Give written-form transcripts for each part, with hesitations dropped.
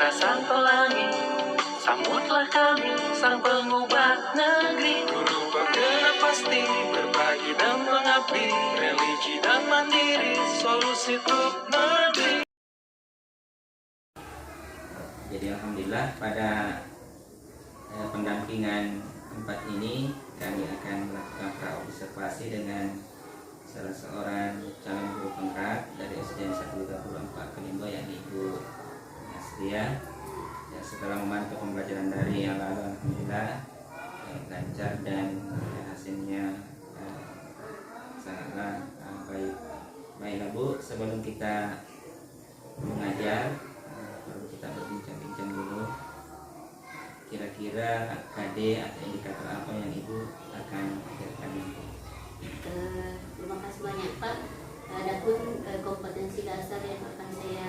Sang Pelangi, sambutlah kami, Sang Pengubah negeri. Guru bergerak pasti, berbagi dan mengabdi, religi dan mandiri, solusi untuk negeri. Jadi alhamdulillah pada pendampingan tempat ini kami akan melakukan praobservasi dengan salah seorang calon guru penggerak dari SDN 134 Kelimbo, yakni Ibu Aslia. Ya, setelah memantau pembelajaran dari yang lalu, alhamdulillah lancar dan hasilnya sangatlah baik. Baiklah Bu, sebelum kita mengajar, perlu kita berbincang-bincang dulu. Kira-kira KD atau indikator apa yang Ibu akan ajarkan nanti? Terima kasih banyak Pak. Adapun kompetensi dasar yang akan saya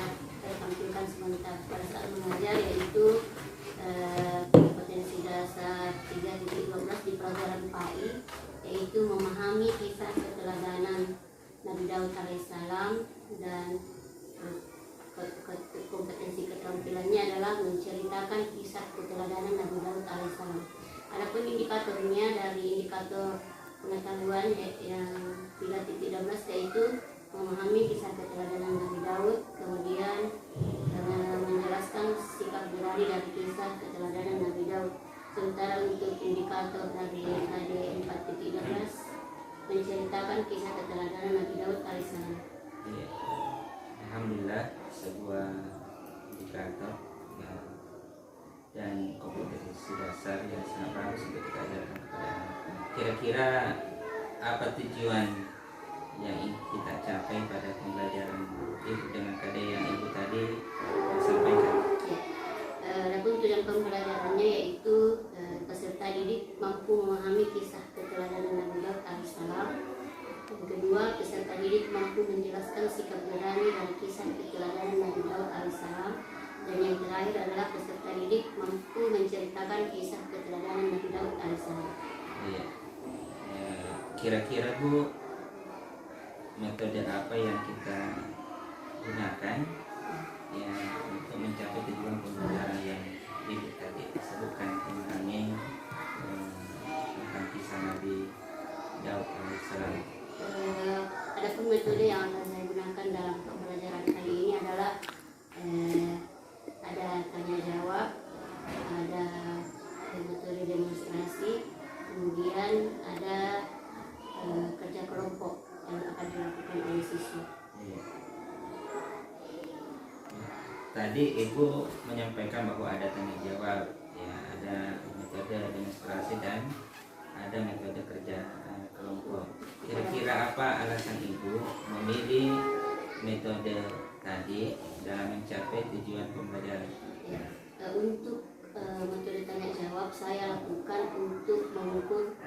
tampilkan sebentar pada saat mengajar, yaitu kompetensi dasar 3.12 di pelajaran PAI, yaitu memahami kisah keteladanan Nabi Daud alaihissalam, dan kompetensi keterampilannya adalah menceritakan kisah keteladanan Nabi Daud alaihissalam. Adapun indikatornya dari indikator pengetahuan yang 3.13, yaitu memahami kisah keteladanan Nabi Daud, kemudian menjelaskan sikap berani dari kisah keteladanan Nabi Daud. Sementara untuk indikator dari AD 4.13 menceritakan kisah keteladanan Nabi Daud alaihissalam. Ya, alhamdulillah sebuah indikator ya, dan kompetensi dasar yang sangat bagus untuk kita ajarkan kepada anak. Kira-kira apa tujuan yang kita capai pada pembelajaran Ibu dengan KD yang Ibu tadi sampaikan? Ya. Adapun tujuan pembelajarannya yaitu peserta didik mampu memahami kisah keteladanan Nabi Daud alaihissalam. Yang kedua, peserta didik mampu menjelaskan sikap berani dan kisah keteladanan Nabi Daud alaihissalam. Dan yang terakhir adalah peserta didik mampu menceritakan kisah keteladanan Nabi Daud alaihissalam. Iya. Kira-kira Bu, metode apa yang kita gunakan ya untuk mencapai tujuan pembelajaran yang Ibu tadi sebutkan, memahami tentang kisah Nabi Daud alaihissalam? Adapun metode yang akan saya gunakan dalam pembelajaran kali ini adalah ada tanya jawab, ada metode demonstrasi, kemudian ada kerja kelompok yang akan dilakukan oleh siswa. Iya. Tadi Ibu menyampaikan bahwa ada tanya jawab, ya, ada metode demonstrasi dan ada metode kerja kelompok. Kira-kira apa alasan Ibu memilih metode tadi dalam mencapai tujuan pembelajaran? Ya, untuk metode tanya jawab saya lakukan untuk mengukur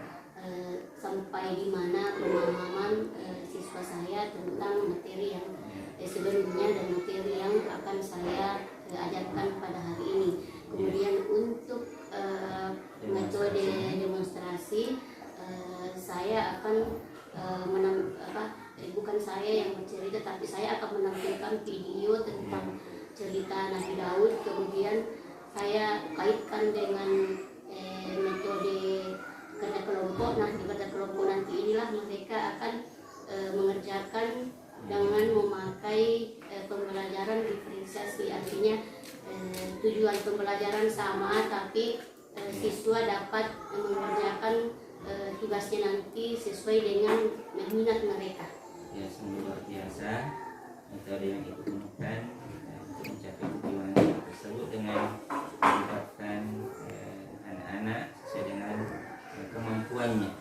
sampai di mana pemahaman siswa saya tentang materi yang sebelumnya dan materi yang akan saya ajarkan pada hari ini. Kemudian untuk metode demonstrasi, saya akan bukan saya yang bercerita, tapi saya akan menampilkan video tentang cerita Nabi Daud. Kemudian saya kaitkan dengan metode kerja kelompok. Nah, di kerja kelompok nanti inilah mereka akan mengerjakan dengan memakai pembelajaran diferensiasi. Artinya tujuan pembelajaran sama, tapi siswa dapat mengerjakan tugasnya nanti sesuai dengan minat mereka. Ya, sungguh luar biasa metode yang Ibu gunakan untuk mencapai tujuan tersebut dengan melibatkan anak-anak sesuai dengan kemampuannya.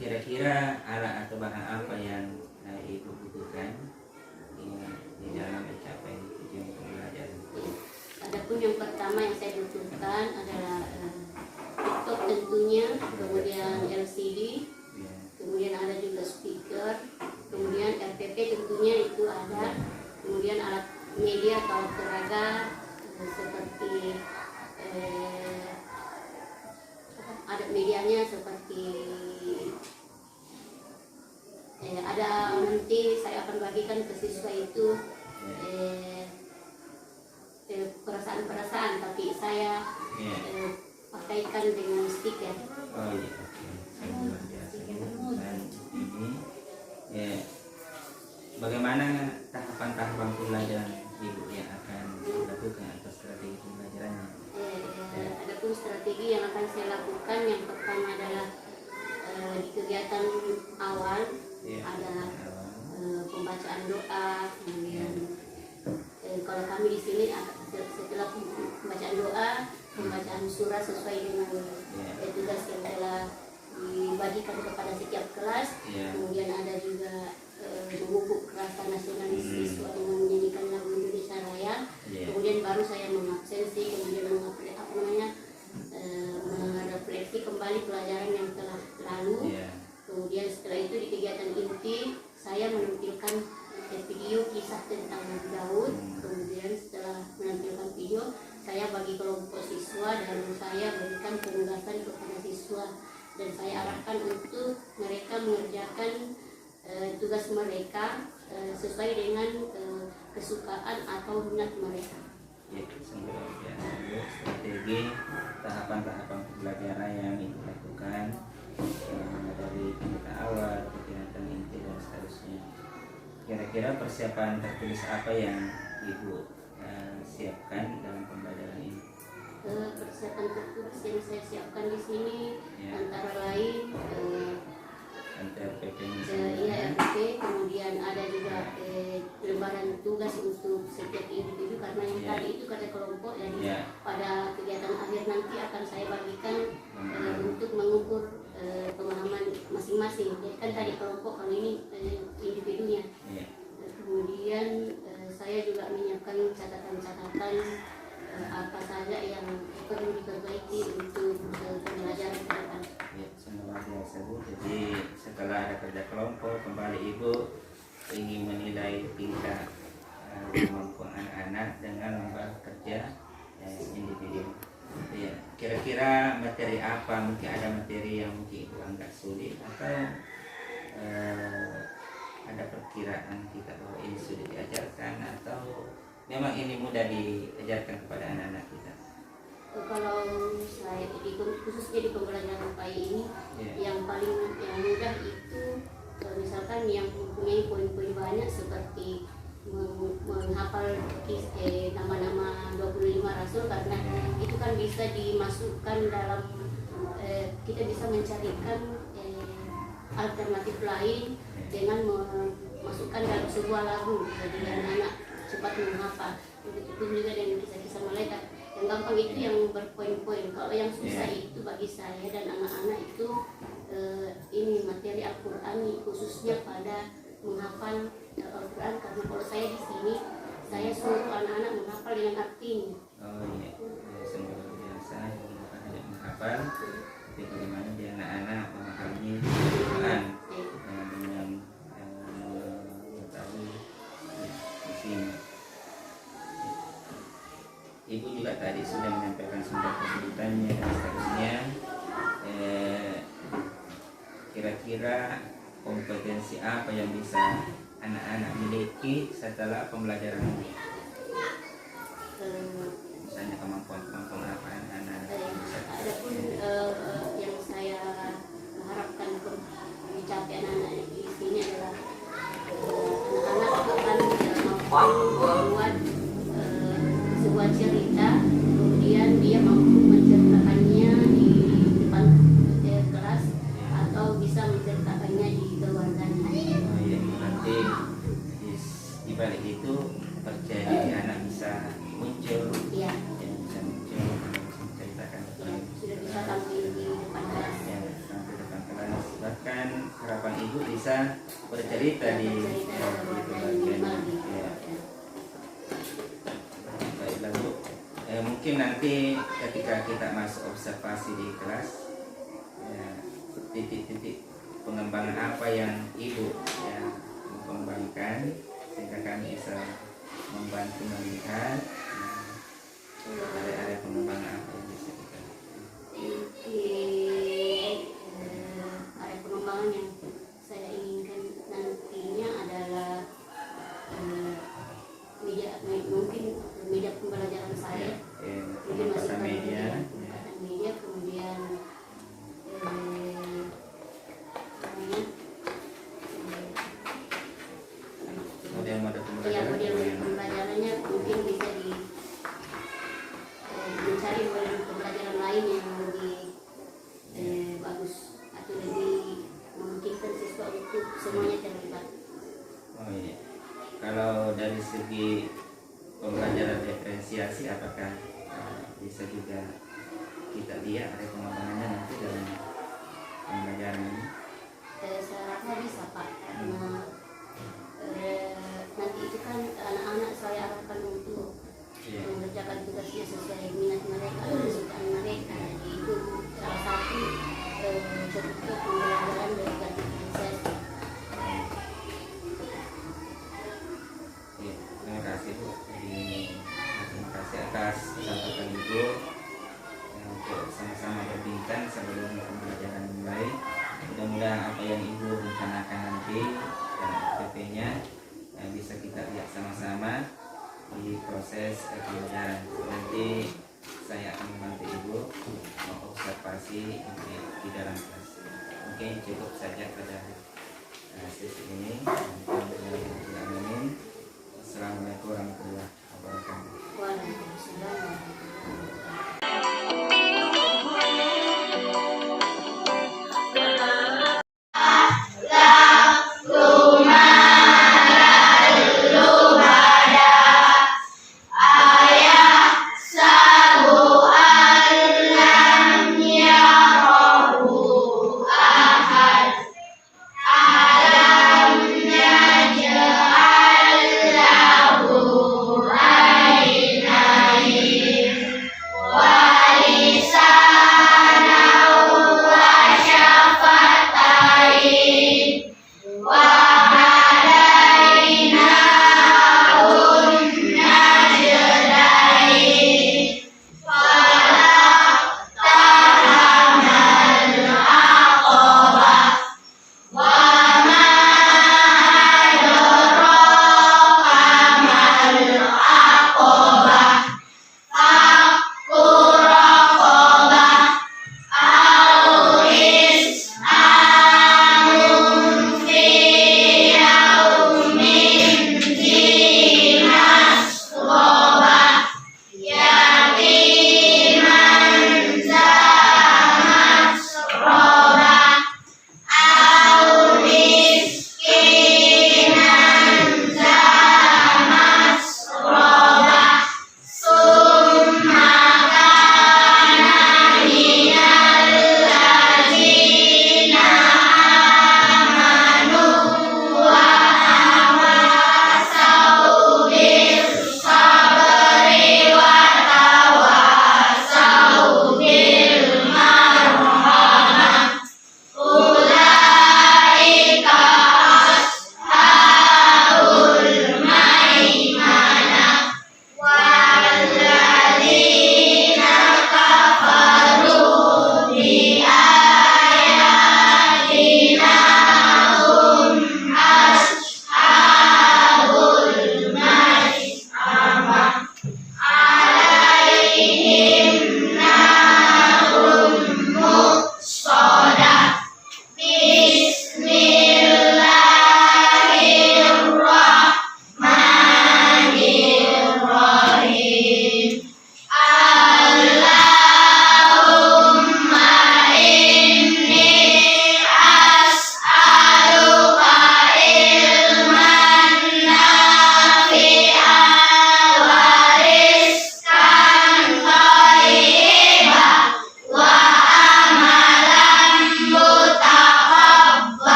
Kira-kira alat atau bahan apa yang Ibu butuhkan di dalam mencapai tujuan pembelajaran? Adapun yang pertama yang saya butuhkan adalah laptop tentunya, kemudian LCD, kemudian ada juga speaker, kemudian RPP tentunya itu ada, kemudian alat media atau peraga seperti adat medianya seperti ada, nanti saya akan bagikan ke siswa itu perasaan-perasaan, Iya. pakaikan dengan stiker. Oh iya, oke. Luar biasa. Dan ini ya, bagaimana tahapan-tahapan pembelajaran ibu yang akan dilakukan atau strategi pembelajarannya? Adapun strategi yang akan saya lakukan, yang pertama adalah di kegiatan awal Ya, ada awal. pembacaan doa, kemudian kalau kami di sini setelah pembacaan doa, pembacaan surah sesuai dengan tugas yang telah dibagikan kepada setiap kelas. Ya. Kemudian ada juga memupuk rasa nasionalis siswa dengan menyanyikan lagu Indonesia Raya. Ya. Kemudian baru saya mengabsensi, kemudian merefleksi kembali pelajaran yang telah lalu. Ya. Kemudian setelah itu di kegiatan inti saya menampilkan video kisah tentang Nabi Daud. Kemudian setelah menampilkan video, saya bagi kelompok siswa dan saya berikan penugasan kepada siswa, dan saya arahkan untuk mereka mengerjakan tugas mereka sesuai dengan kesukaan atau minat mereka. Ya, sungguh biasa Bu. Strategi tahapan-tahapan pembelajaran yang ibu lakukan dari kita awal, kegiatan inti dan seterusnya. Kira-kira persiapan tertulis apa yang ibu siapkan dalam pembelajaran ini? Persiapan tertulis yang saya siapkan di sini Ya. antara lain RPP RPP, kemudian ada juga lembaran tugas untuk setiap individu, karena yang Ya. tadi itu kata kelompok, jadi Ya. pada kegiatan akhir nanti akan saya bagikan untuk mengukur pemahaman masing-masing. Jadi kan tadi kelompok, kalau ini individunya. Ya. Kemudian saya juga menyiapkan catatan-catatan apa saja yang perlu diperbaiki untuk pembelajaran ke depan. Ya, luar biasa Bu. Jadi setelah ada kerja kelompok, kembali ibu ingin menilai tingkat kemampuan anak-anak dengan lembaga kerja individu. Ya, kira-kira materi apa? Mungkin ada materi yang mungkin ibu anggap sulit, atau ada perkiraan kita bahwa ini sudah diajarkan, atau memang ini mudah diajarkan kepada anak-anak kita? Kalau saya khususnya di pembelajaran PAI ini, Ya. yang mudah itu misalkan yang mempunyai poin-poin banyak seperti menghafal nama-nama 25 rasul, karena itu kan bisa dimasukkan dalam kita bisa mencarikan alternatif lain dengan memasukkan dalam sebuah lagu, jadi anak-anak cepat menghafal. Begitu juga dengan kisah-kisah malaikat. Yang gampang itu yang berpoin-poin. Kalau yang susah itu bagi saya dan anak-anak itu ini materi Al-Quran, khususnya pada menghafal Al-Quran, karena kalau saya di sini saya suruh anak-anak menghafal dengan artinya. Oh iya, sungguh biasa ada menghafal, tapi bagaimana dia anak-anak memahami Al-Quran dengan mengetahui isinya. Ibu juga tadi sudah menyampaikan sumber kesulitannya dan seterusnya. Kira-kira kompetensi apa yang bisa anak-anak miliki setelah pembelajaran ini? Misalnya kemampuan-kemampuan apa anak-anak bisa? Adapun yang saya harapkan dicapai anak-anak di sini adalah anak-anak akan mampu membuat sebuah cerita, kemudian dia mampu menceritakannya di depan kelas atau bisa menceritakannya di keluarganya. Oh iya, nanti di balik itu percaya diri anak bisa muncul, Iya, yang bisa muncul, bisa menceritakan sudah bisa tampil di depan kelas. ya, sampai depan kelas. Bahkan harapan ibu bisa bercerita di keluarganya. Ya. Baiklah Bu, mungkin nanti ketika kita masuk observasi di kelas, titik-titik pengembangan apa yang ibu mengembangkan, sehingga kami bisa membantu melihat area pengembangan apa yang bisa kita. Area pengembangan yang saya inginkan nantinya adalah mungkin media pembelajaran saya. Mungkin masih Media. apresiasi, apakah bisa juga kita lihat ada pengembangannya nanti dalam pembelajaran ini? Saya rasa bisa Pak, karena nanti itu kan anak-anak saya harapkan untuk mengerjakan tugasnya sesuai minat mereka dan kesukaan mereka. Jadi itu salah satu bentuk pembelajaran dari ganti proses. Ya, terima kasih Bu. Terima kasih atas kesempatan Ibu untuk sama-sama berbincang sebelum pembelajaran dimulai. Mudah-mudahan apa yang Ibu rencanakan nanti dan FPP-nya bisa kita lihat sama-sama di proses pembelajaran. Nanti saya akan membantu Ibu mengobservasi di dalam kelas. Mungkin cukup saja pada sesi ini. Assalamualaikum warahmatullahi wabarakatuh. Waalaikumsalam warahmatullahi wabarakatuh. Alam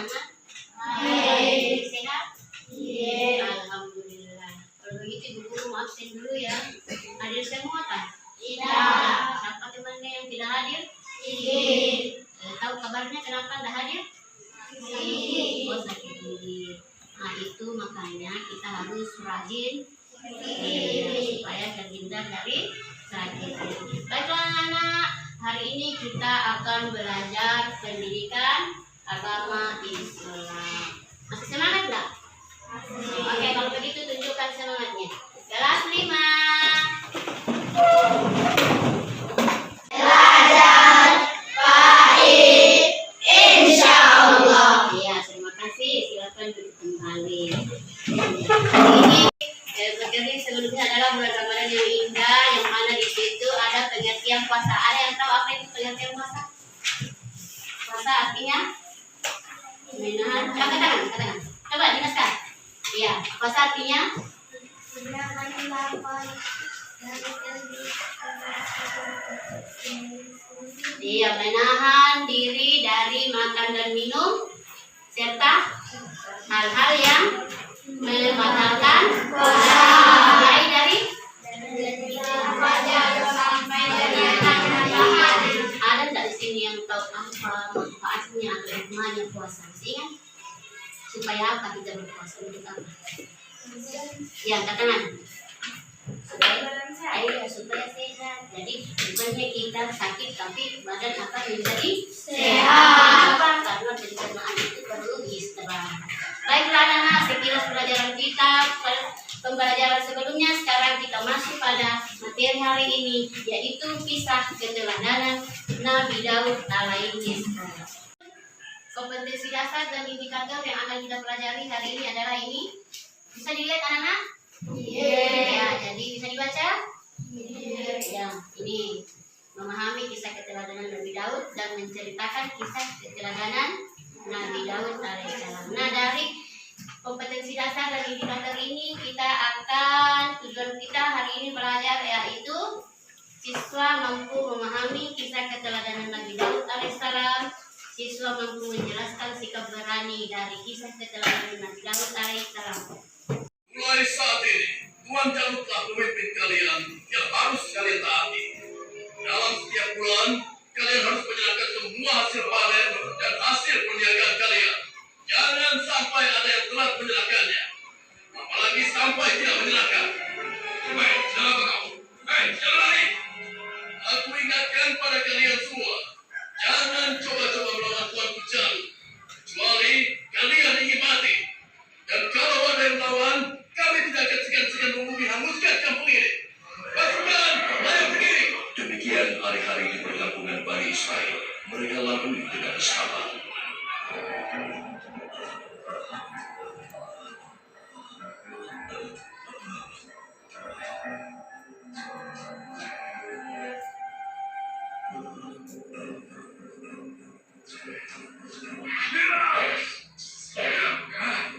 anak-anak? Baik. Sehat? Iya. Alhamdulillah. Kalau begitu Ibu Guru mau absen dulu ya. Hadir semua kan? Tidak. Siapa temannya yang tidak hadir? Tidak. Tahu kabarnya kenapa tidak hadir? Tidak. Oh, sakit gigi. Nah itu makanya kita harus rajin supaya terhindar dari sakit gigi. Baiklah anak-anak, hari ini kita akan belajar pendidikan agama Islam. Masih semangat nggak? Oke, kalau begitu tunjukkan semangatnya. Kelas 5. Belajar baik, insya Allah. Iya, terima kasih. Silakan duduk kembali. Ini sebelumnya adalah bulan Ramadan yang indah, yang mana di situ ada pengertian puasa. Ada yang tahu apa itu pengertian puasa? Puasa artinya menahan. Katakan. Coba jelaskan. Iya, puasa artinya iya, menahan diri dari makan dan minum serta hal-hal yang membatalkan puasa. Mulai dari ada tidak di sini yang tahu apa manfaatnya atau hikmahnya puasa? Masih ingat? Supaya apa kita berpuasa? Untuk apa? Ya, katakan. Supaya sehat. Jadi bukannya kita sakit tapi badan akan menjadi sehat. Karena pencernaan itu perlu istirahat. Baiklah anak-anak, sekilas pelajaran kita pembelajaran sebelumnya. Sekarang kita masuk pada materi hari ini, yaitu kisah keteladanan Nabi Daud alaihi salam. Kompetensi dasar dan indikator yang akan kita pelajari hari ini adalah ini. Bisa dilihat anak-anak? Ya, jadi bisa dibaca? Ya, ini memahami kisah keteladanan Nabi Daud dan menceritakan kisah keteladanan Nabi Daud alaihissalam. Nah, dari kompetensi dasar dan indikator ini tujuan kita hari ini belajar yaitu siswa mampu memahami kisah keteladanan Nabi Daud alaihissalam. Siswa mampu menjelaskan sikap berani dari kisah keteladanan Nabi Daud alaihissalam. Mulai saat ini, Tuhan calutlah pemimpin kalian yang harus kalian taati. Dalam setiap bulan, kalian harus menyerahkan semua hasil panen dan hasil perniagaan kalian. Jangan sampai ada yang telat menyerahkannya, apalagi sampai tidak menyerahkan. Jangan kamu. Jangan lari. Aku ingatkan pada kalian semua, jangan coba-coba melawan Tuanku Jalut, kecuali kalian ingin mati. Dan kalau ada yang melawan, kami tidak akan segan-segan menghanguskan kampung ini. Pasukan, layak berdiri. Demikian hari-hari di perkampungan Bani Israel. Mereka lalui dengan sabar.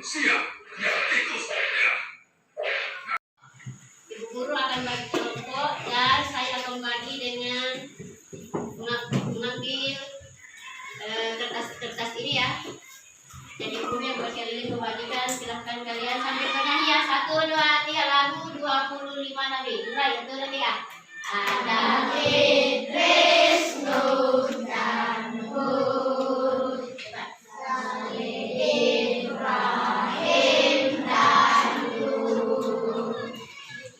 Siap. Tikus. Ibu Guru akan bagi kelompok dan saya akan bagi dengan mengambil kertas ini ya. Jadi guru yang berkeliling membagikan, silahkan kalian sambil bernyanyi ya. 1, 2, 3 lagu 25 Nabi. Mulai 1, 2, 3. Ada Idris, Nuh dan Hud. Ibrahim dan Lut.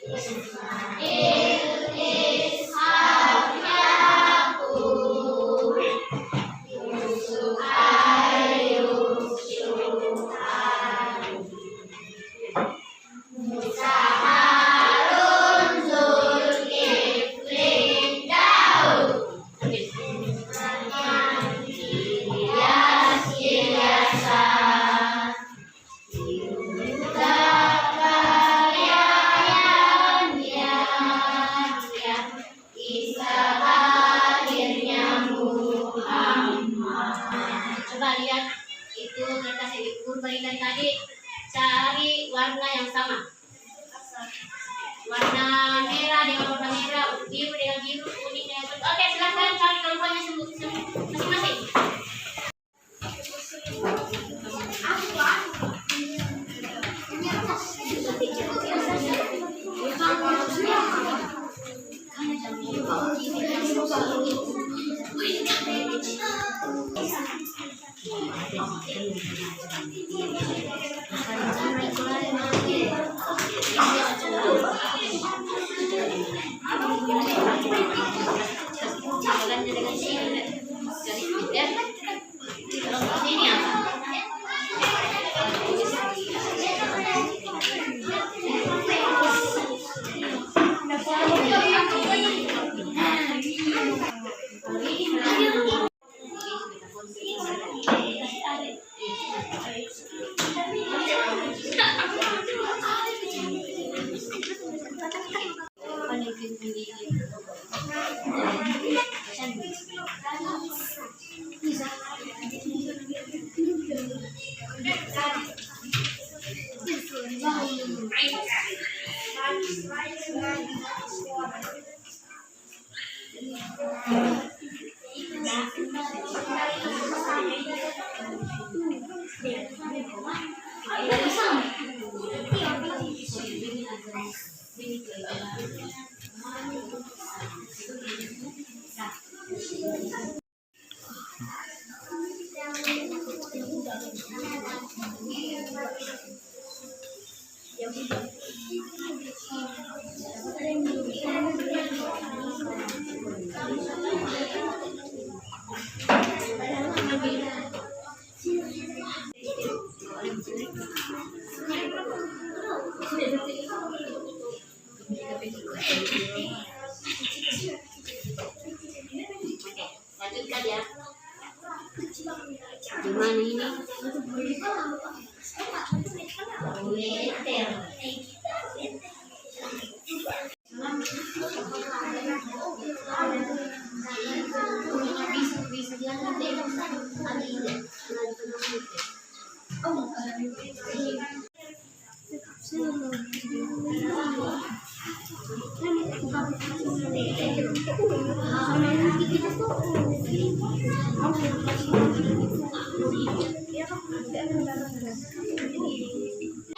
Ismail, Ishak, Yakub, Yusuf, Ayub, Syuaib, Musa, Harun, Zulkifli, Daud. Ilyas, Ilyasa, Zakaria, Yahya, Isa, akhirnya Muhammad. Coba lihat itu kertas yang Ibu berikan tadi. Cari warna yang sama. Warna merah dengan warna merah, biru dengan biru, kuning dengan kuning. Oke, silakan cari kelompoknya masing-masing. Lanjutkan ya. Gimana ini?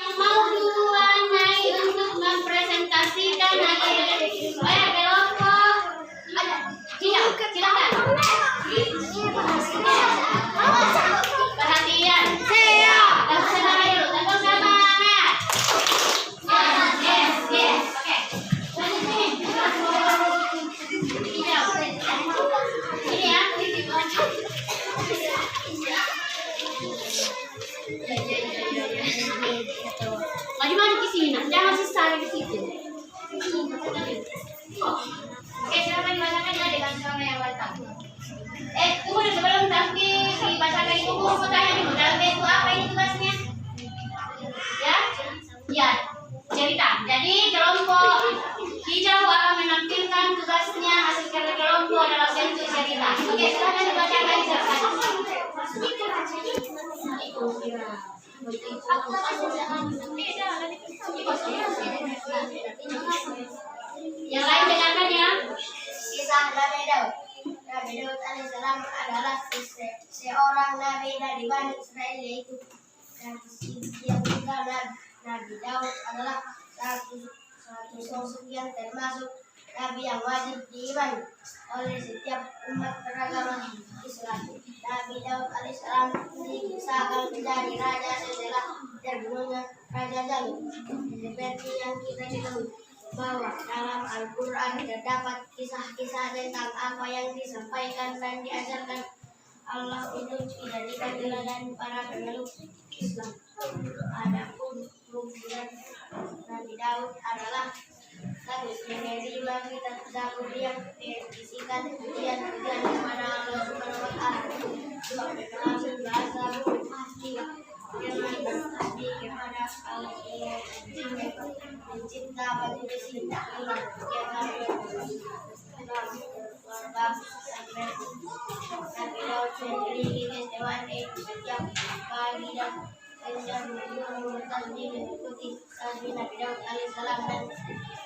Yang mau duluan naik untuk mempresentasikan hasil kelompok. Silakan. Perhatian. Siap. Laksanakan dulu. Tepuk semangat. Yes. Oke. Lanjut sini. Ini ya. Maju ke sini, jangan sesal ke situ. Oke, silakan dibacakan ya dengan suara yang lantang. Tunggu dulu sebelum tapi dibacakan itu mau tanya dulu. Dalam itu apa ini tugasnya? Ya, cerita. Jadi kelompok hijau akan menampilkan tugasnya hasil kerja kelompok dalam bentuk cerita. Oke, silakan dibacakan silakan. Yang lain dengarkan ya. Kisah Nabi Daud. Nabi Daud alaihissalam adalah seorang nabi dari Bani Israel, yaitu yang tinggal Nabi Daud adalah satu sosok yang termasuk nabi yang wajib diimani oleh setiap umat beragama Islam. Nabi Daud alaihissalam dikisahkan menjadi raja setelah terbunuhnya Raja Jalut. Seperti yang kita ketahui bahwa dalam Al-Quran terdapat kisah-kisah tentang apa yang disampaikan dan diajarkan Allah untuk dijadikan teladan para pemeluk Islam. Adapun kemudian Nabi Daud adalah satu menerima kitab Zabur yang berisikan pujian-pujian kepada Allah Subhanahu wa Ta'ala. Dua, mengalami bahasa pasti dengan bertasbih kepada Allah pencipta batu besi. Lima, Nabi Daud memiliki keistimewaan setiap pagi dan siang bertasbih mengikuti tasbih Nabi Daud alaihissalam, dan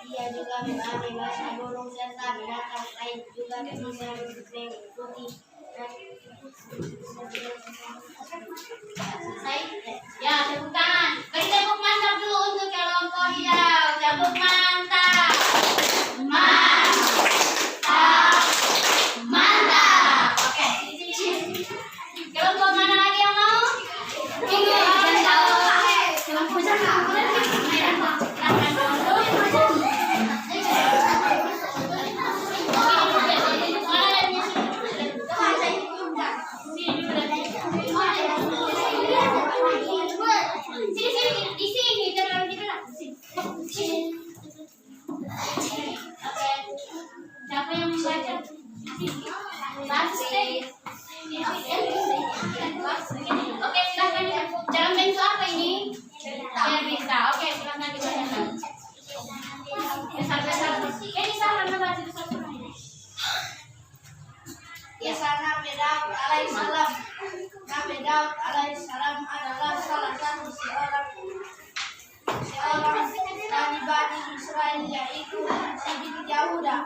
dia juga memahami bahasa burung serta binatang lain juga bisa mengikuti. Selesai? Ya, tepuk tangan. Beri tepuk mantap dulu untuk kelompok hijau. Tepuk mantap. Mantap. Oke, sini. Kelompok mana lagi yang mau? biar bisa. Oke, silakan dibacakan. Besar-besar. Ini salah membaca besar-besar. Kisah Nabi Daud alaihissalam. Nabi Daud alaihissalam adalah salah satu seorang dari Bani Israel, yaitu si bin Yahuda.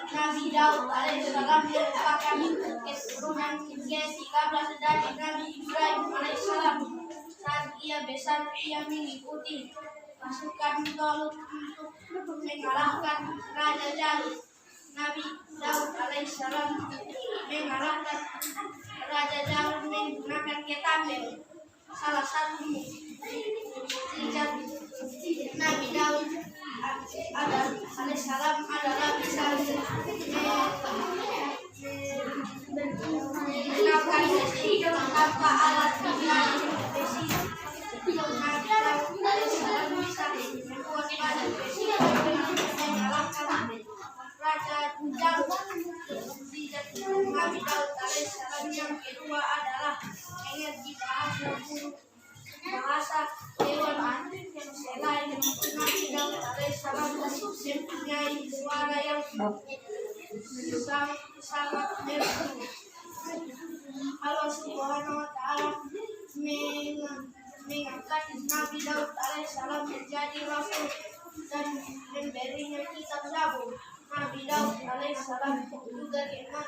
Nabi Daud alaihissalam merupakan keturunan Yesi kabla dari Nabi Ibrahim alaihissalam. Saat ia besar, ia mengikuti pasukan Tolut untuk mengalahkan Raja Jalut. Nabi Daud alaihissalam mengalahkan Raja Jalut menggunakan ketamel. Salah satu mukjizat Nabi Daud alaihissalam adalah bisa mengenalkan besi tanpa alat besi. Nabi Daud alaihissalam bisa membuat batu besi mengalahkan Raja Jalut. Mukjizat Nabi Daud alaihissalam yang kedua adalah energi bahasa hewan. Selain Nabi Daud alaihissalam mempunyai suara yang sangat merdu. Allah Subhanahu wa Ta'ala mengangkat Nabi Daud alaihissalam menjadi rasul dan memberinya kitab Zabur. Nabi Daud alaihissalam juga dikenal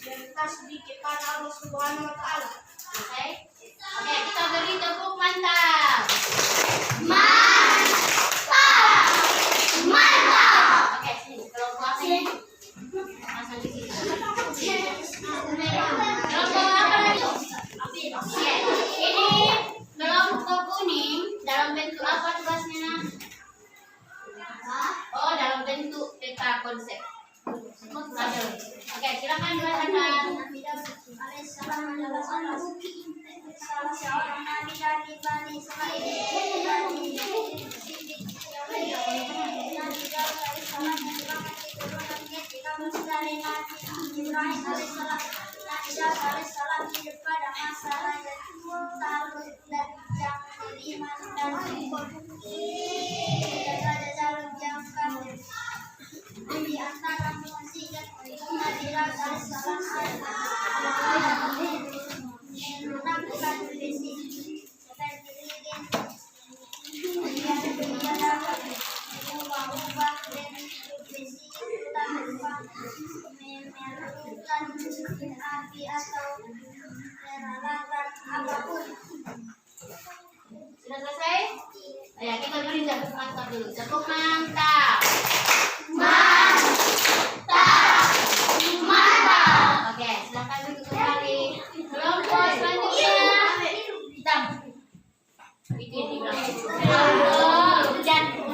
bertasbih kepada Allah Subhanahu wa Ta'ala. Oke, kita beri tepuk mantap. Oke, sini kelompok apa ini? Pasang di sini. Kelompok apa lagi? Oke, ini kelompok kuning dalam bentuk apa tugasnya? Oh, dalam bentuk peta konsep. Oke, silakan dibacakan. Nabi Daud alaihissalam adalah salah seorang nabi dari Bani Israel. Nabi Daud alaihissalam merupakan keturunan Yesi kabla dari Nabi Ibrahim alaihissalam. Nabi Daud alaihissalam hidup pada masa Raja Talut dan yang beriman dan rukun. Raja Jalut yang kafir. Di antara mukjizat Nabi Daud alaihissalam adalah menangkap besi seperti lilin. Dia dapat mengubah bentuk besi tak berupa memerlukan api atau peralatan apapun. Sudah selesai? Ya, kita beri tepuk mantap dulu. Tepuk mantap. Oke, silakan duduk kembali. Kelompok selanjutnya hitam. Bikin di belakang. Hujan.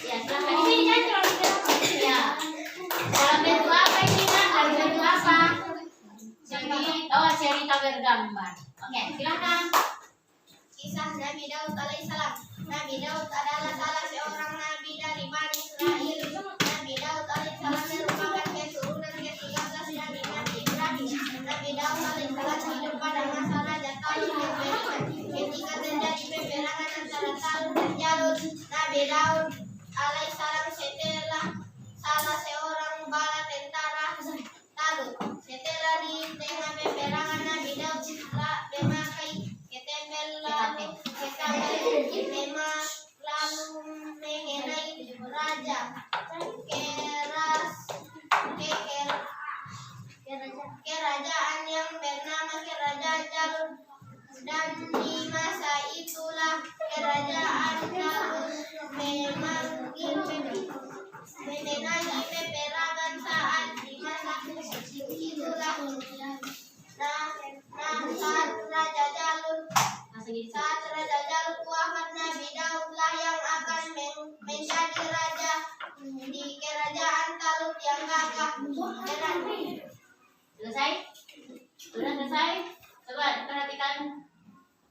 Ya, silakan di sini jangan terlalu ya. Dalam bentuk apa ini kan? Dalam bentuk apa? Cerita bergambar. Oke, silakan. Kisah Nabi Daud alaihissalam. Nabi Daud adalah salah seorang nabi dari Bani Israel. Nabi Daud alaihissalam merupakan keturunan ke-13 dari Nabi Ibrahim. Nabi Daud alaihissalam hidup pada masa Raja Talut yang beriman. Ketika terjadi peperangan antara Talut dan Jalut, Nabi Daud alaihissalam setelah salah seorang bala tentara Talut. Setelah di tengah peperangan, Nabi Daud memakai ketemel lalu mengenai raja kerajaan yang bernama Kerajaan Jalut, dan di masa itulah Kerajaan Jalut memenangi peperangan. Saat di masa itulah saat Raja Jalut wafat, Nabi Daud lah yang akan menjadi raja di kerajaan Talut yang gagah. Selesai? Sudah selesai? Coba perhatikan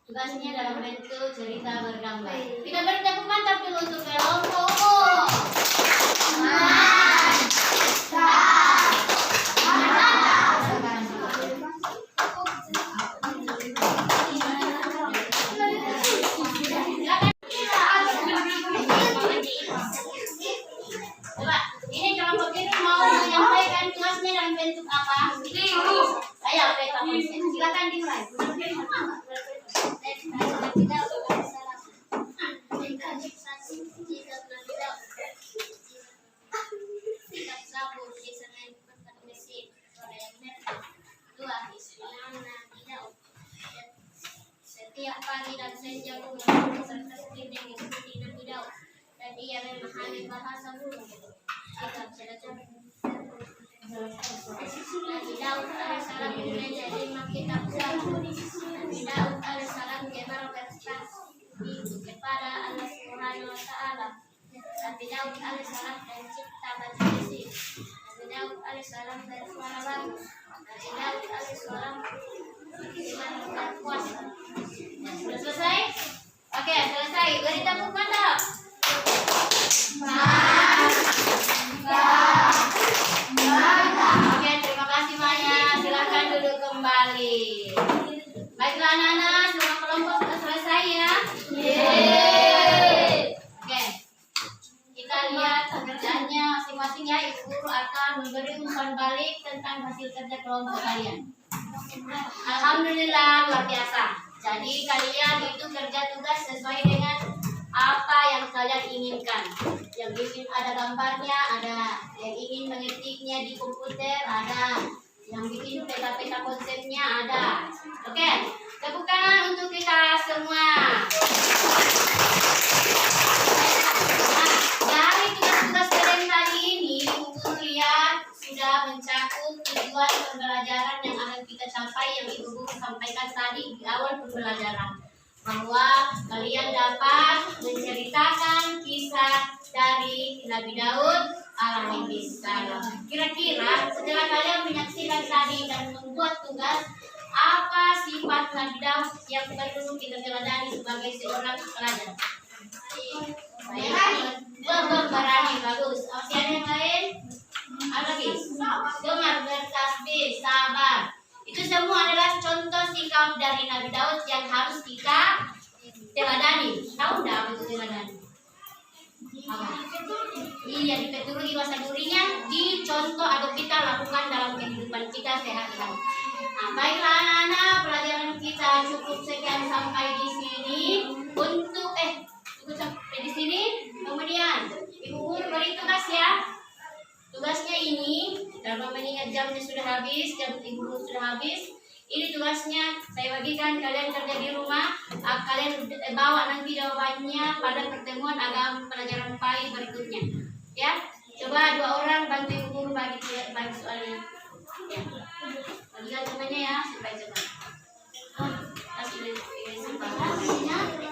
tugasnya dalam bentuk cerita bergambar. Kita beri tepuk mantap dulu untuk kelompok umum. Mantap. konsepnya dalam bentuk apa? Ayo peta konsep. Silakan dimulai. Setiap pagi dan senja mengumpulkan serta sekiranya mengikuti Nabi Daud dan ia memahami bahasa burung. Kita baca. Nabi Daud alaihissalam memiliki 5 kitab Zabur. Nabi Daud alaihissalam gemar bertasbih kepada Allah Subhanahu wa taala. Nabi Daud alaihissalam pencipta bahasa Inggris. Nabi Daud alaihissalam bersuara bagus. Nabi Daud alaihissalam bersuara kuasa. Sudah selesai? Oke, selesai. Beri tepuk tangan. Oke, terima kasih banyak. Silakan duduk kembali. Baiklah anak-anak, semua kelompok sudah selesai ya. Oke, kita lihat pekerjaannya masing-masing ya. Ibu guru akan memberi umpan balik tentang hasil kerja kelompok kalian. Alhamdulillah, luar biasa. Jadi kalian itu kerja tugas sesuai dengan apa yang kalian inginkan. Yang ingin ada gambarnya, ada. Yang ingin mengetiknya di komputer, ada. Yang bikin peta-peta konsepnya, ada. Oke, tepuk tangan untuk kita semua. Nah, dari tugas-tugas kalian kali ini, Ibu lihat sudah mencakup tujuan pembelajaran yang akan kita capai yang Ibu Guru sampaikan tadi di awal pembelajaran, bahwa kalian dapat menceritakan kisah dari Nabi Daud alaihissalam. Kira-kira setelah kalian menyaksikan tadi dan membuat tugas, apa sifat Nabi Daud yang perlu kita teladani sebagai seorang pelajar? Berani, bagus. Masih ada yang lain? Ada lagi? Gemar bertasbih, sabar. Itu semua adalah contoh sikap dari Nabi Daud yang harus kita teladani. Tahu enggak apa itu teladani? Iya, dipeturi bahasa durinya, dicontoh atau kita lakukan dalam kehidupan kita sehari-hari. Nah, baiklah anak-anak, pelajaran kita cukup sekian sampai di sini. Untuk cukup sampai di sini. Kemudian Ibu Guru beri tugas ya. Tugasnya ini, karena mengingat jamnya sudah habis, jam Ibu Guru sudah habis. Ini tugasnya saya bagikan kalian kerja di rumah. Kalian bawa nanti jawabannya pada pertemuan agama pelajaran PAI berikutnya. Ya, coba 2 orang bantu Ibu Guru bagi soalnya. Ya, bagikan temannya ya supaya cepat. Kasih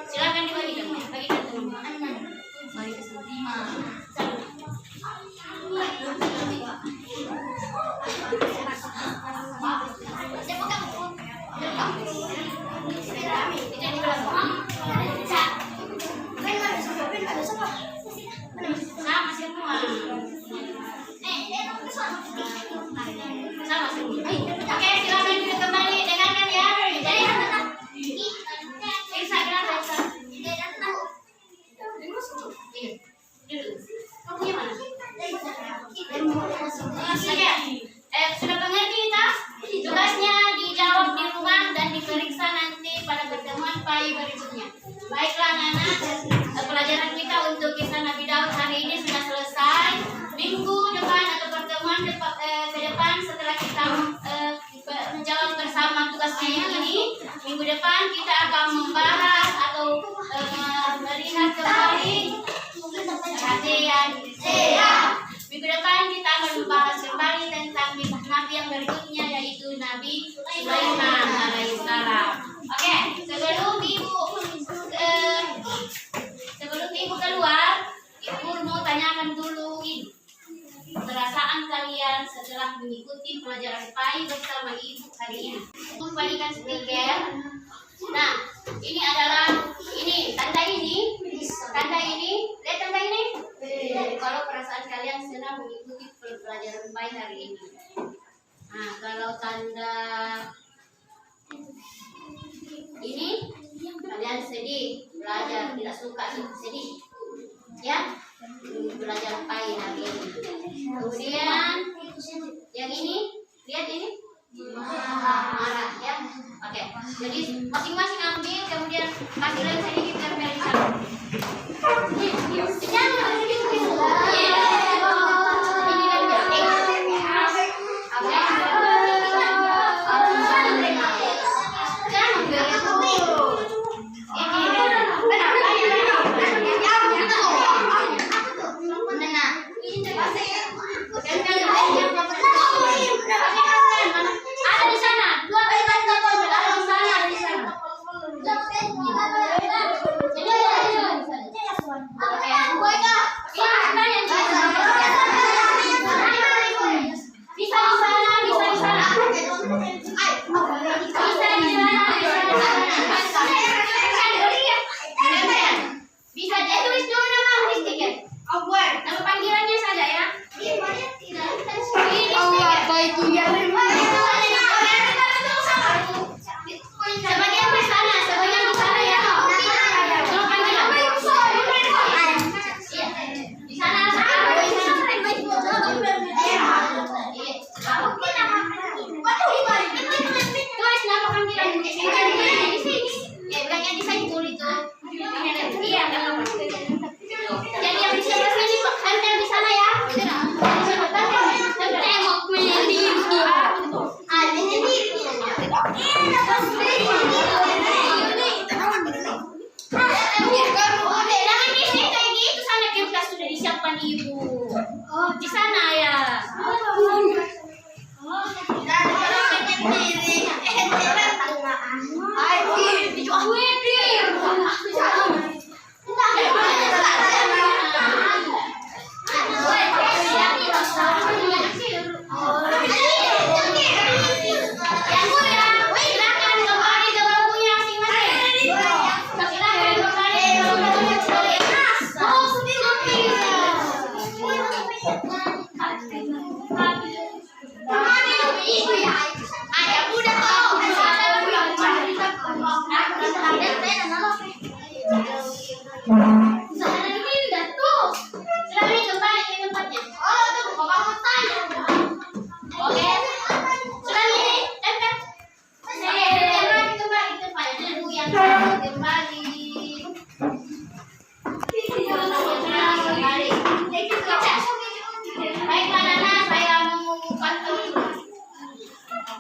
silakan dibagikan, bagikan teman. Bagi ke sama semua. Sama semua. Oke, silakan duduk kembali. Dengarkan ya. Jadi kamu yang mana? Sudah mengerti kita? Tugasnya dijawab di rumah dan diperiksa nanti pada pertemuan PAI berikutnya. Baiklah anak-anak, pelajaran kita untuk kisah Nabi Daud hari ini sudah selesai. Minggu depan atau pertemuan ke depan setelah kita menjawab bersama tugasnya yang ini, minggu depan kita akan membahas atau melihat kembali perhatian. Minggu depan kita akan membahas kembali tentang kisah Nabi yang berikutnya, yaitu Nabi Sulaiman alaihissalam. Oke, sebelum ibu keluar, ibu mau tanyakan dulu ini perasaan kalian setelah mengikuti pelajaran PAI bersama ibu hari ini. Kembalikan speaker. Nah, ini adalah tanda ini. Lihat tanda ini. Kalau perasaan kalian senang mengikuti pelajaran PAI hari ini. Nah, kalau tanda ini kalian sedih, belajar tidak suka, sedih. Ya, belajar PAI hari ini. Kemudian yang ini Lihat ini. Marah ya. Oke. Jadi masing-masing ambil, kemudian kasih lagi sedikit ke Melisa. Jangan ada di sana, dua kali ada di sana, di sana. Bisa jadi tulis dulu nama stiker. Nama panggilannya saja ya. Sebagian di sana, sebagian di sana ya. Nama panggilan. Di sana tulis nama panggilan. Ya, bukannya di sana tulis tuh. Iya, enggak apa-apa. Jadi yang di sebelah sini tempel di sana ya. Tengok melindungi. Jangan bising kayak gitu, sana kertas sudah disiapkan ibu. Di sana ya.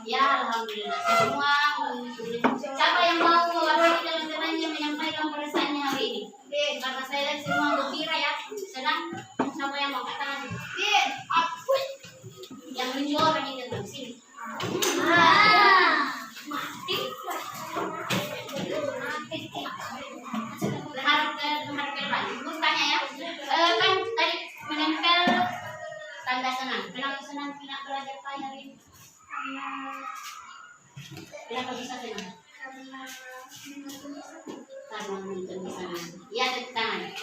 Ya, alhamdulillah semua. Siapa yang mau mewakili dalam temannya menyampaikan perasaannya hari ini? Karena saya lihat semua gembira ya, senang. Siapa yang mau katakan? Yang lucu orang ini datang sini. Berharap ke depan. Terus tanya ya. Kan tadi menempel tanda senang. Kenapa senang? Kenapa belajar hari ini? Kenapa bisa senang? Karena menonton di sana. Ya, tepuk tangan.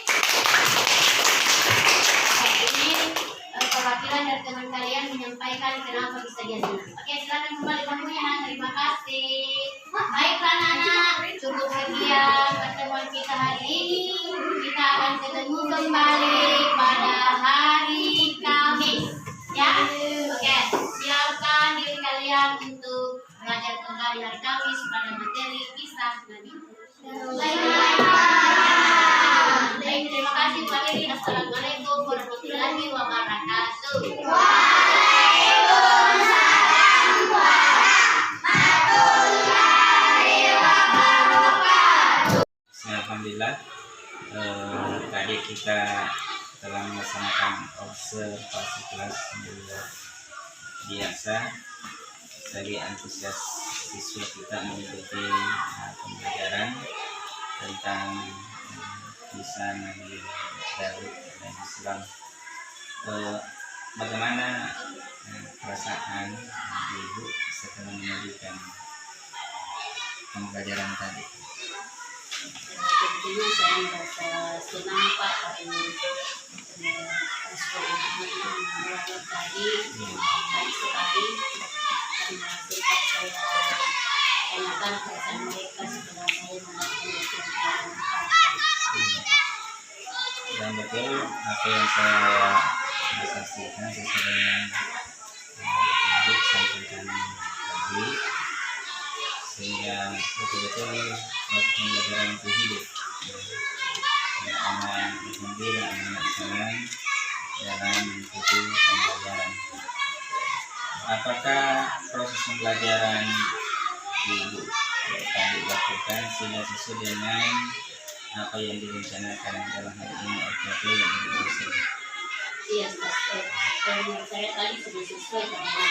Ini perwakilan dari teman kalian menyampaikan kenapa bisa dia senang. Oke, silakan kembali kamunya. Terima kasih. Baiklah anak, cukup sekian pertemuan kita hari ini. Kita akan ketemu kembali pada hari Kamis. Ya, oke. Siapkan diri kalian untuk belajar kembali hari Kamis pada materi kisah Nabi. Baik, terima kasih Bu Akhiri. Assalamualaikum warahmatullahi wabarakatuh. Waalaikumsalam warahmatullahi wabarakatuh. Alhamdulillah, tadi kita telah melaksanakan observasi kelas biasa. Sebagai antusias siswa kita mengikuti pembelajaran tentang kisah Nabi Daud dan Islam. Bagaimana perasaan ibu setelah menyajikan pembelajaran tadi? Tentunya saya merasa senang Pak hari ini. Sekolah ini tadi baik sekali karena sempat saya tanyakan perasaan mereka setelah saya melakukan Dan betul apa yang saya saksikan sesuai dengan Ibu sampaikan tadi, sehingga betul-betul pembelajaran itu hidup. Anak-anak bergembira, anak-anak senang dalam mengikuti pembelajaran. Apakah proses pembelajaran Ibu tadi lakukan sudah sesuai dengan apa yang direncanakan dalam hal ini RKP yang diusul? Iya, menurut saya tadi sudah sesuai karena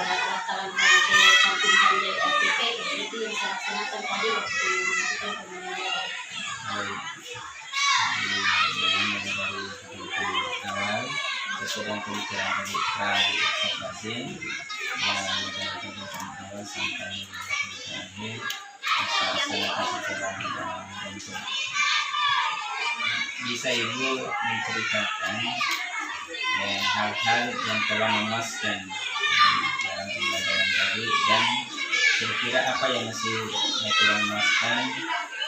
bakalan sampai cantumkan dari RPP itu yang saya laksanakan tadi waktu melakukan pembelajaran. Dari awal sesuai dengan pembicaraan tadi pra-vaksin dan dari kegiatan awal sampai akhir laksanakan secara dan bisa Ibu menceritakan hal-hal yang telah memuaskan dalam pembelajaran tadi, dan kira-kira apa yang masih kurang memuaskan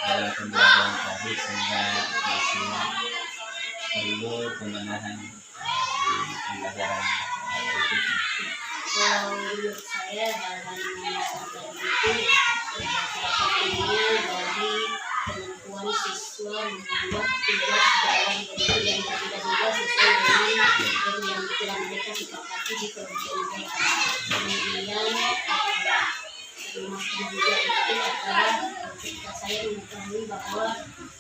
dalam pembelajaran tadi sehingga masih perlu pembenahan di pembelajaran berikutnya. Kalau menurut saya hal-hal yang memuaskan tadi itu salah satunya dari kemampuan siswa membuat tugas dalam bentuk yang berbeda-beda sesuai dengan yang telah mereka sepakati di kelompok mereka. Kemudian termasuk juga itu adalah ketika saya mengetahui bahwa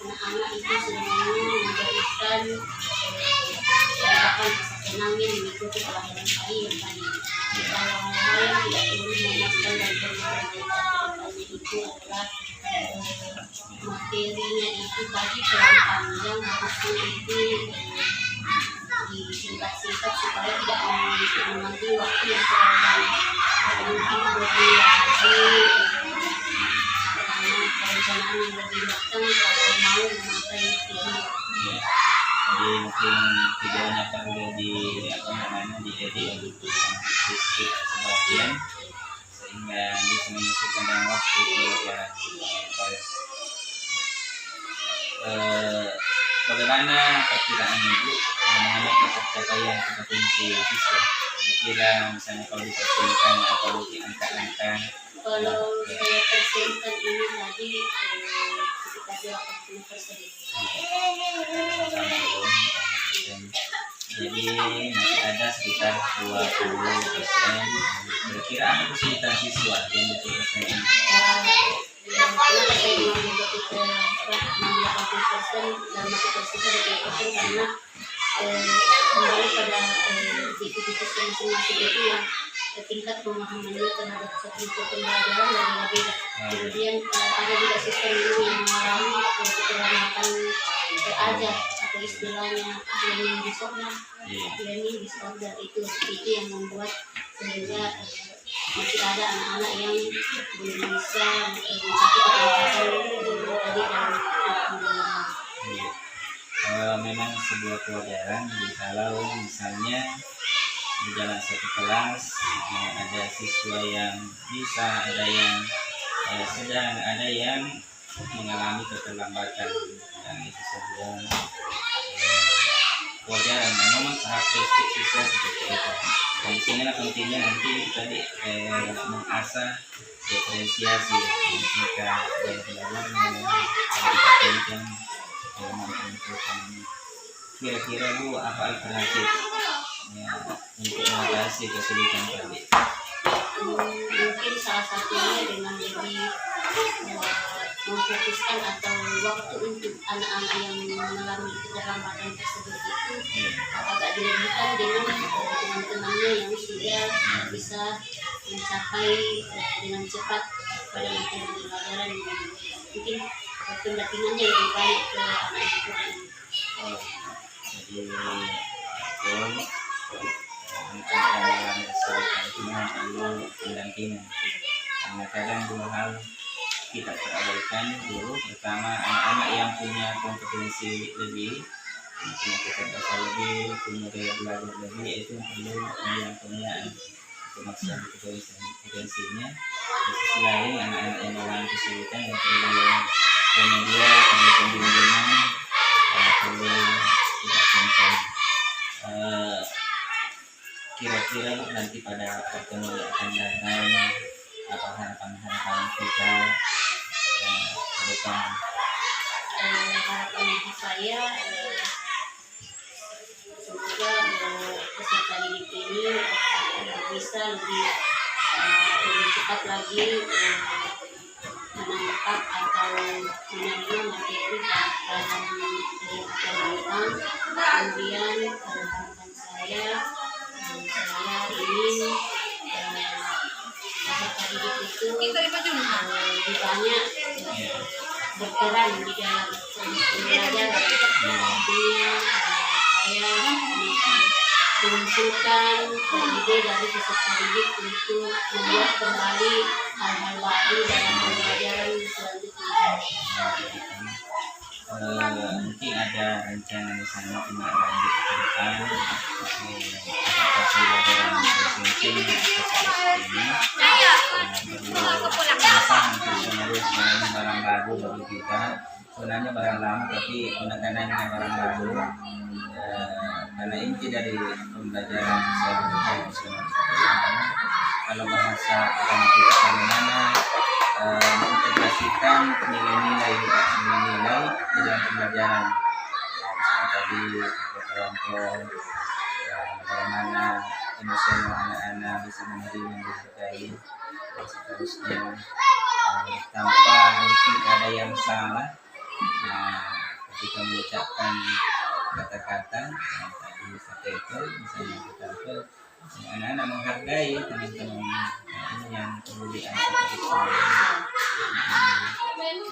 anak-anak itu sebenarnya memberikan tindakan rasa senangnya mengikuti pelajaran saya yang tadi. Kalau hal yang tidak perlu memuaskan dan perlu itu adalah materinya itu tadi terlalu panjang, harusnya itu disingkat-singkat supaya tidak mengambil waktu yang terlalu lama. Mungkin beri lagi perencanaan yang lebih matang kalau mau memakai video. Jadi mungkin videonya perlu diedit sebagian sehingga bisa menyesuaikan dengan waktu pembelajaran. Bagaimana perkiraan Ibu mengenai ketercapaian kompetensi siswa? Kira misalnya kalau diperkirakan atau di angka-angka. Kalau saya persenkan ini tadi sekitar 80%. Jadi masih ada sekitar 20%. Kira-kira apa kesulitan siswa yang betul-betul ini? Kenapa saya mengambil ketika 80% dan masih tersisa 20% karena kembali pada aktivitas masing-masing itu yang tingkat pemahamannya terhadap satu pembelajaran berbeda. Kemudian ada juga sistem yang mengalami keterlambatan ajar atau istilahnya learning disorder itu yang membuat sehingga masih ada anak-anak yang belum bisa mencapai apa-apa tadi dalam pembelajaran. Memang sebuah pelajaran kalau misalnya di dalam satu kelas ada siswa yang bisa, ada yang sedang, ada yang mengalami keterlambatan, dan itu sebuah pelajaran dan memang karakteristik siswa seperti itu. Dan di sini pentingnya nanti tadi mengasah diferensiasi ketika belajar mengenai kira-kira Bu apa alternatif untuk mengatasi kesulitan tadi? Mungkin salah satunya dengan lebih memfokuskan atau waktu untuk anak-anak yang mengalami keterlambatan tersebut itu agak dilebihkan dengan teman-temannya yang sudah bisa mencapai dengan cepat pada materi pelajaran. Mungkin pendampingannya lebih baik ke anak itu. Jadi untuk mengalami kesulitan itu perlu pendampingan, karena kadang dua hal kita terabaikan dulu. Pertama, anak-anak yang punya kompetensi lebih, punya kecerdasan lebih, punya daya belajar lebih, itu perlu penilaian untuk maksimal potensinya. Di sisi lain, anak-anak yang mengalami kesulitan yang perlu remedial, perlu pembimbingan, perlu tidak contoh. kira-kira nanti pada pertemuan yang akan datang apa harapan-harapan kita ke depan? Harapan saya semoga peserta didik ini bisa lebih cepat lagi menangkap atau menerima materi dalam yang akan datang. Kemudian harapan saya ingin peserta didik itu lebih banyak berperan di dalam pembelajaran. Artinya saya mengumpulkan ide dari peserta didik untuk membuat kembali hal-hal baru dalam pembelajaran selanjutnya. Mungkin ada rencana di sana tindak lanjut ke depan apakah pembelajaran presenting atau seperti ini terus barang baru bagi kita, sebenarnya barang lama tapi penekanan barang baru karena inti dari pembelajaran sosial profesional kalau bahasa agama kita bagaimana mengintegrasikan nilai-nilai di dalam pembelajaran. Misalnya tadi kelompok bagaimana emosional anak-anak bisa menerima menghargai dan seterusnya tanpa mungkin ada yang salah ketika mengucapkan kata-kata tadi satu misalnya kata anak-anak menghargai teman-teman ini yang perlu diantisipasi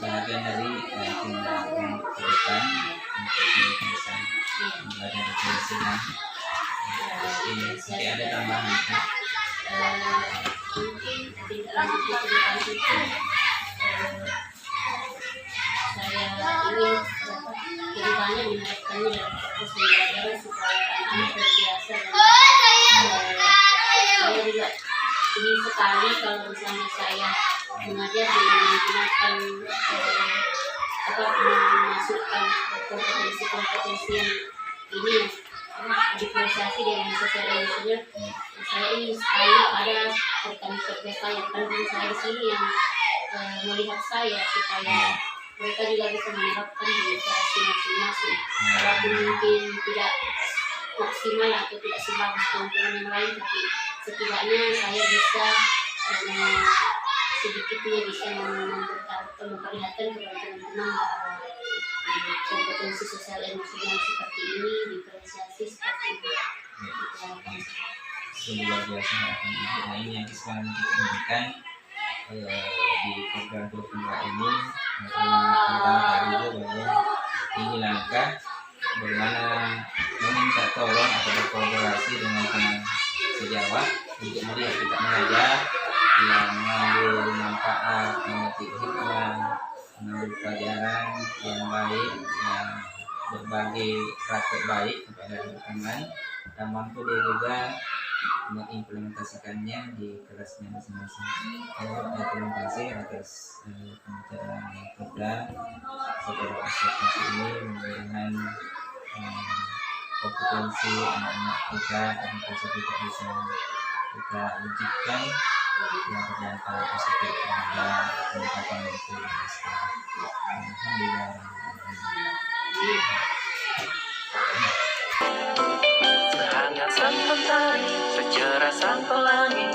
bagian dari tindakan ke depan untuk bisa belajar berkreasinya. Mungkin ada tambahan Mungkin tidak lanjut ke depan itu saya ingin lebih banyak menaikkannya dalam proses pembelajaran supaya anak terbiasa. Saya juga ingin sekali kalau misalnya saya mengajar dengan menggunakan memasukkan kompetensi-kompetensi yang ini diferensiasi dengan sosialisasinya. Saya ingin sekali ada rekan-rekan saya di sini yang melihat saya supaya mereka juga bisa menerapkan demokrasi masing-masing. Walaupun mungkin tidak maksimal atau tidak sebagus teman-teman yang lain, tapi setidaknya saya bisa sedikitnya bisa memperlihatkan kepada teman-teman kompetensi sosial emosional seperti ini, diferensiasi seperti ini. luar biasa harapan ibu. Nah ini yang sekarang kita inginkan di program 22 ini tentang ibu bahwa ini langkah bagaimana meminta tolong atau berkolaborasi dengan teman sejawat untuk melihat kita mengajar yang mengambil manfaat, memetik hikmah, mengambil pelajaran yang baik, yang berbagi praktek baik kepada teman dan mampu dia juga mengimplementasikannya di kelasnya masing-masing. Terima kasih atas pembicaraan kita secara observasi ini dengan kompetensi anak-anak kita dan kita bisa kita wujudkan yang berdampak positif terhadap peningkatan itu. Alhamdulillah. Sehangat sang mentari, secerah sang pelangi,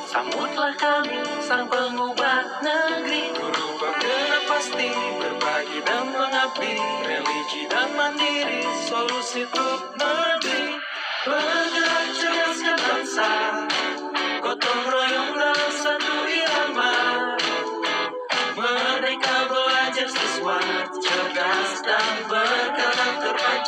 sambutlah kami sang pengubah negeri. Guru bergerak pasti, berbagi dan mengabdi, religi dan mandiri, solusi untuk negeri. Bergerak cerdaskan bangsa, gotong royong dalam satu irama, merdeka belajar siswa, cerdas dan berkarakter.